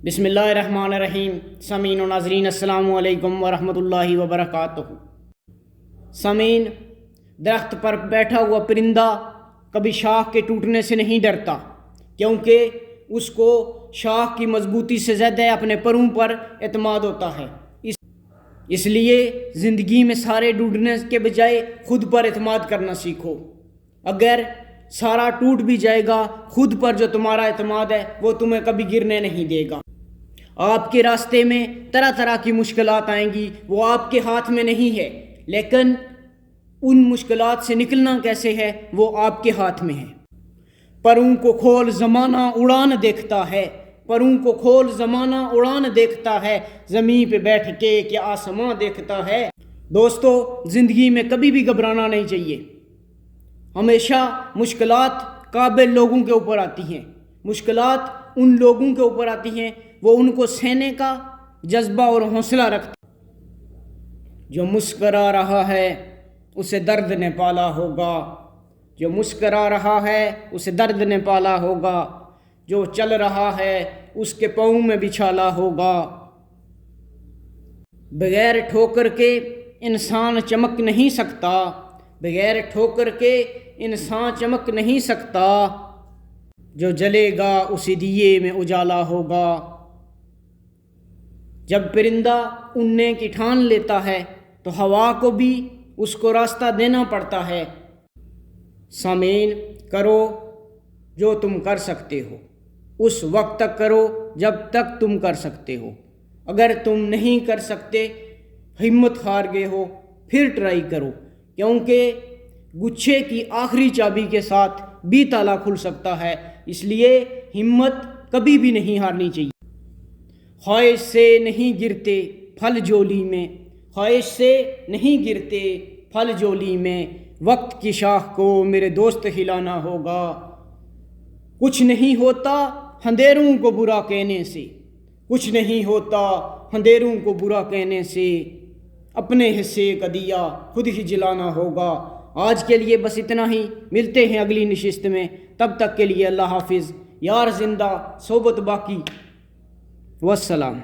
بسم اللہ الرحمن الرحیم۔ سامعین و ناظرین السلام علیکم ورحمۃ اللہ وبرکاتہ۔ سامعین، درخت پر بیٹھا ہوا پرندہ کبھی شاخ کے ٹوٹنے سے نہیں ڈرتا، کیونکہ اس کو شاخ کی مضبوطی سے زیادہ اپنے پروں پر اعتماد ہوتا ہے۔ اس لیے زندگی میں سارے ڈوبنے کے بجائے خود پر اعتماد کرنا سیکھو۔ اگر سارا ٹوٹ بھی جائے گا، خود پر جو تمہارا اعتماد ہے وہ تمہیں کبھی گرنے نہیں دے گا۔ آپ کے راستے میں طرح طرح کی مشکلات آئیں گی، وہ آپ کے ہاتھ میں نہیں ہے، لیکن ان مشکلات سے نکلنا کیسے ہے وہ آپ کے ہاتھ میں ہے۔ پروں کو کھول زمانہ اڑان دیکھتا ہے، پروں کو کھول زمانہ اڑان دیکھتا ہے، زمین پہ بیٹھ کے کیا آسمان دیکھتا ہے۔ دوستو، زندگی میں کبھی بھی گھبرانا نہیں چاہیے۔ ہمیشہ مشکلات قابل لوگوں کے اوپر آتی ہیں، مشکلات ان لوگوں کے اوپر آتی ہیں وہ ان کو سہنے کا جذبہ اور حوصلہ رکھتے ہیں۔ جو مسکرا رہا ہے اسے درد نے پالا ہوگا، جو مسکرا رہا ہے اسے درد نے پالا ہوگا، جو چل رہا ہے اس کے پاؤں میں بچھالا ہوگا۔ بغیر ٹھوکر کے انسان چمک نہیں سکتا، بغیر ٹھوکر کے انسان چمک نہیں سکتا، جو جلے گا اسی دیے میں اجالا ہوگا۔ جب پرندہ اڑنے کی ٹھان لیتا ہے تو ہوا کو بھی اس کو راستہ دینا پڑتا ہے۔ سامعین، کرو جو تم کر سکتے ہو، اس وقت تک کرو جب تک تم کر سکتے ہو۔ اگر تم نہیں کر سکتے، ہمت ہار گئے ہو، پھر ٹرائی کرو، کیونکہ گچھے کی آخری چابی کے ساتھ بھی تالا کھل سکتا ہے۔ اس لیے ہمت کبھی بھی نہیں ہارنی چاہیے۔ خواہش سے نہیں گرتے پھل جولی میں، خواہش سے نہیں گرتے پھل جولی میں، وقت کی شاخ کو میرے دوست ہلانا ہوگا۔ کچھ نہیں ہوتا اندھیروں کو برا کہنے سے، کچھ نہیں ہوتا اندھیروں کو برا کہنے سے، اپنے حصے کا دیا خود ہی جلانا ہوگا۔ آج کے لیے بس اتنا ہی، ملتے ہیں اگلی نشست میں، تب تک کے لیے اللہ حافظ۔ یار زندہ صحبت باقی، والسلام۔